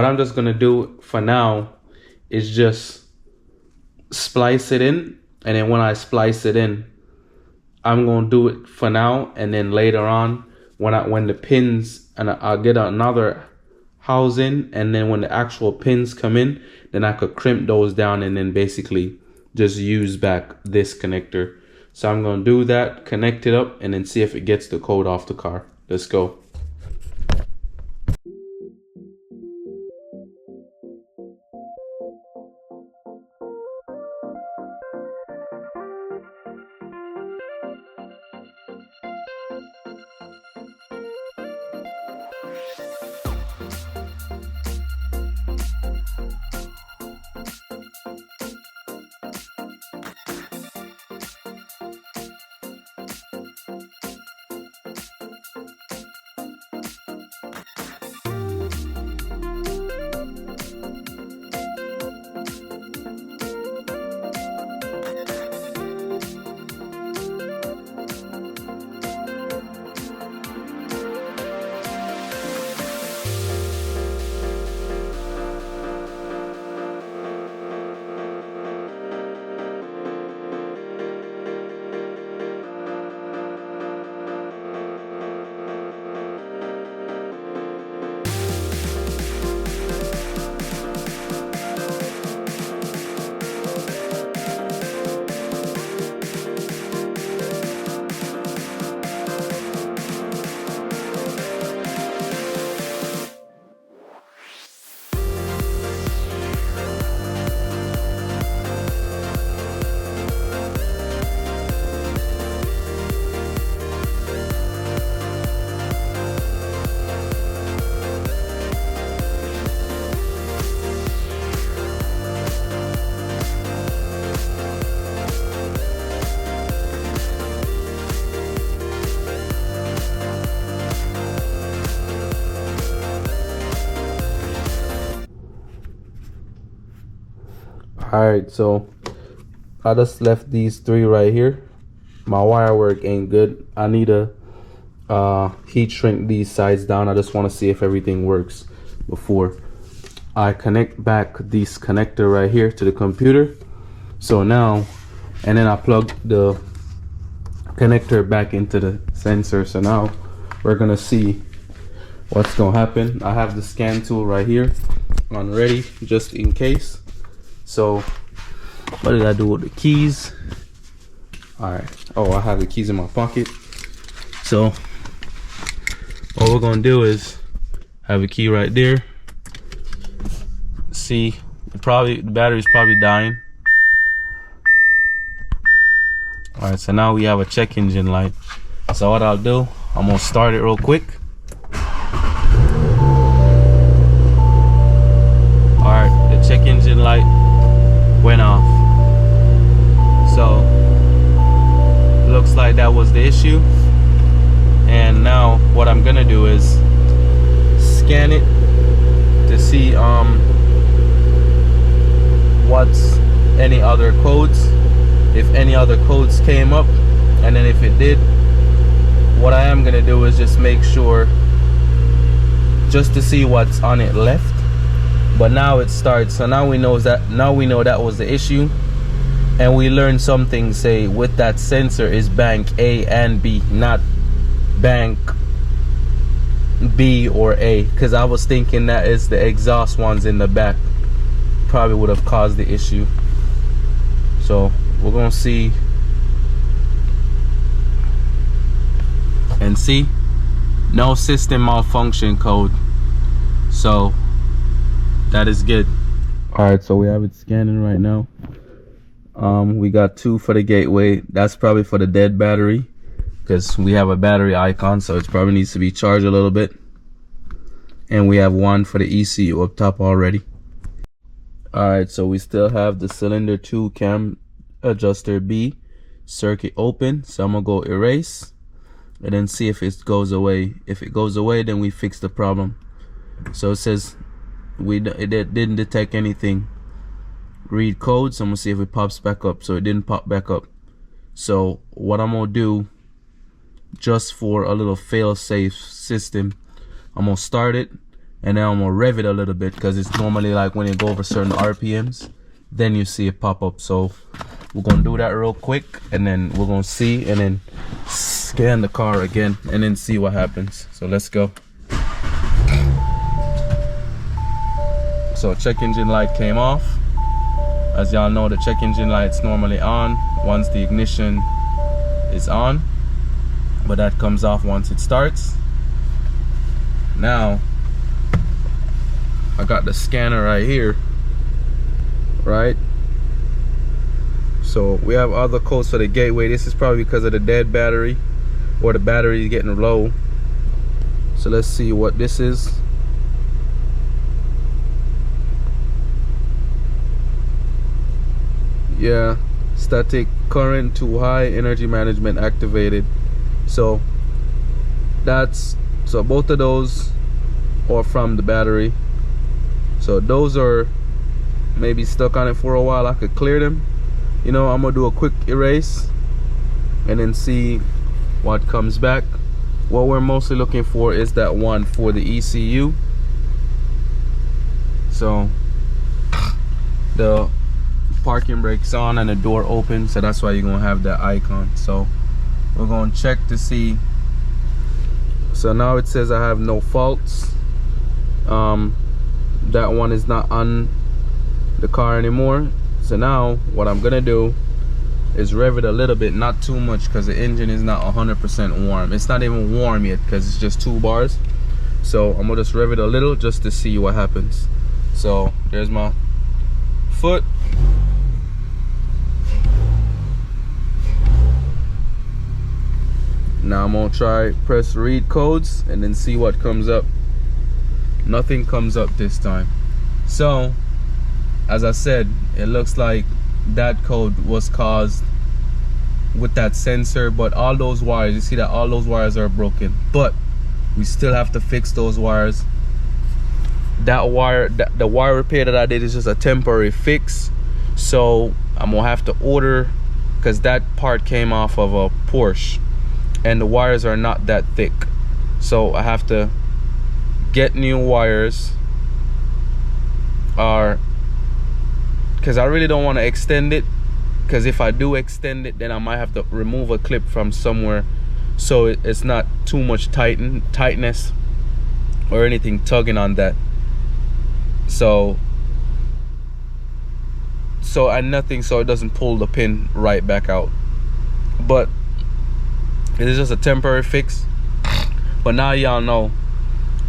What I'm just gonna do for now is just splice it in, and then when I splice it in, I'm gonna do it for now, and then later on when the pins, and I'll get another housing, and then when the actual pins come in, then I could crimp those down and then basically just use back this connector. So I'm gonna do that, connect it up, and then see if it gets the code off the car. Let's go. Alright, so I just left these three right here. My wire work ain't good. I need to heat shrink these sides down. I just want to see if everything works before I connect back this connector right here to the computer. So now, and then I plug the connector back into the sensor. So now we're gonna see what's gonna happen. I have the scan tool right here on ready just in case. So what did I do with the keys? All right. Oh, I have the keys in my pocket. So what we're gonna do is have a key right there. See, the battery's probably dying. All right, so now we have a check engine light. So what I'll do, I'm gonna start it real quick. All right, the check engine light went off. So looks like that was the issue. And now what I'm gonna do is scan it to see what's any other codes, if any other codes came up, and then if it did, what I am gonna do is just make sure, just to see what's on it left. But now it starts, so now we know that was the issue. And we learned something, say with that sensor is bank A and B, not bank B or A, because I was thinking that is the exhaust ones in the back probably would have caused the issue. So we're gonna see and see no system malfunction code, so that is good. All right, so we have it scanning right now. We got 2 for the gateway. That's probably for the dead battery, because we have a battery icon, so it probably needs to be charged a little bit. And we have 1 for the ECU up top already. All right, so we still have the cylinder 2 cam adjuster B circuit open. So I'm gonna go erase and then see if it goes away. If it goes away, then we fix the problem. So it says it didn't detect anything. Read code, so I'm gonna see if it pops back up. So it didn't pop back up. So what I'm gonna do, just for a little fail safe system, I'm gonna start it, and then I'm gonna rev it a little bit, because it's normally like when you go over certain RPMs, then you see it pop up. So we're gonna do that real quick, and then we're gonna see, and then scan the car again, and then see what happens. So let's go. So check engine light came off. As y'all know, the check engine light's normally on once the ignition is on, but that comes off once it starts. Now I got the scanner right here, right? So we have other codes for the gateway. This is probably because of the dead battery, or the battery is getting low. So let's see what this is. Yeah, static current to high energy management activated. So both of those are from the battery. So those are maybe stuck on it for a while. I could clear them. You know, I'm gonna do a quick erase and then see what comes back. What we're mostly looking for is that one for the ECU. So the parking brake's on and the door open, so that's why you're gonna have that icon. So we're gonna check to see. So now it says I have no faults. That one is not on the car anymore. So now what I'm gonna do is rev it a little bit, not too much, because the engine is not 100% warm. It's not even warm yet because it's just 2 bars. So I'm gonna just rev it a little just to see what happens. So there's my foot. Now I'm gonna try press read codes and then see what comes up. Nothing comes up this time. So as I said, it looks like that code was caused with that sensor, but all those wires, you see that all those wires are broken, but we still have to fix those wires. That wire, the wire repair that I did is just a temporary fix. So I'm gonna have to order, because that part came off of a Porsche and the wires are not that thick. So I have to get new wires, because I really don't want to extend it, because if I do extend it, then I might have to remove a clip from somewhere, so it's not too much tightness or anything tugging on that. So nothing, so it doesn't pull the pin right back out. But it is just a temporary fix. But now y'all know,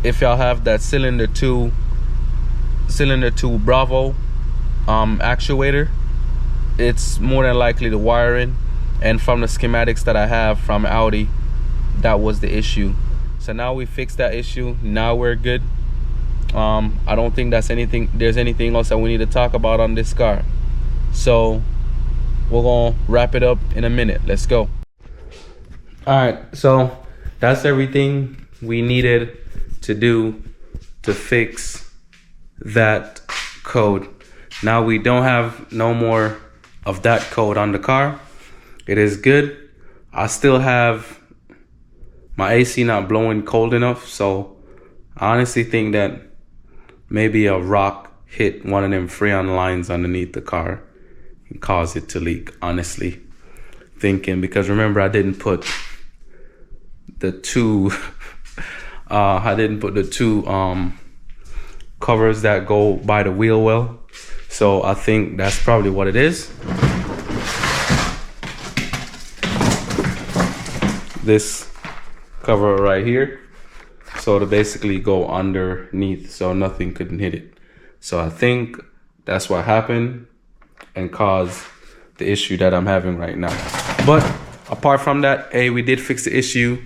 if y'all have that cylinder 2 Bravo actuator, it's more than likely the wiring, and from the schematics that I have from Audi, that was the issue. So now we fixed that issue. Now we're good. I don't think there's anything else that we need to talk about on this car. So we're gonna wrap it up in a minute. Let's go. All right, so that's everything we needed to do to fix that code. Now we don't have no more of that code on the car. It is good. I still have my AC not blowing cold enough, so I honestly think that maybe a rock hit one of them Freon lines underneath the car and caused it to leak. Honestly thinking, because remember, I didn't put the two covers that go by the wheel well. So I think that's probably what it is. This cover right here, so to basically go underneath so nothing couldn't hit it. So I think that's what happened and caused the issue that I'm having right now. But apart from that, we did fix the issue.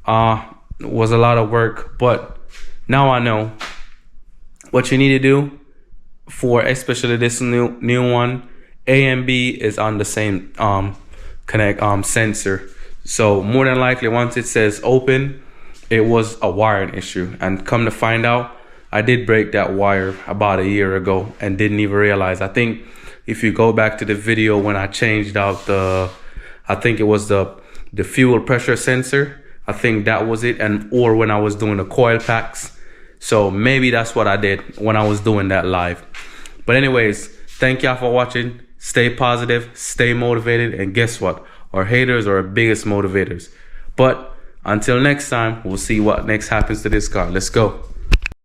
It was a lot of work, but now I know what you need to do for especially this new one. A and B is on the same sensor. So more than likely, once it says open, it was a wiring issue. And come to find out, I did break that wire about a year ago and didn't even realize. I think if you go back to the video when I changed out I think it was the fuel pressure sensor. I think that was it. Or when I was doing the coil packs, So maybe that's what I did when I was doing that live. But anyways, thank y'all for watching. Stay positive, stay motivated, and guess what? Our haters are our biggest motivators. But until next time, we'll see what next happens to this car. Let's go.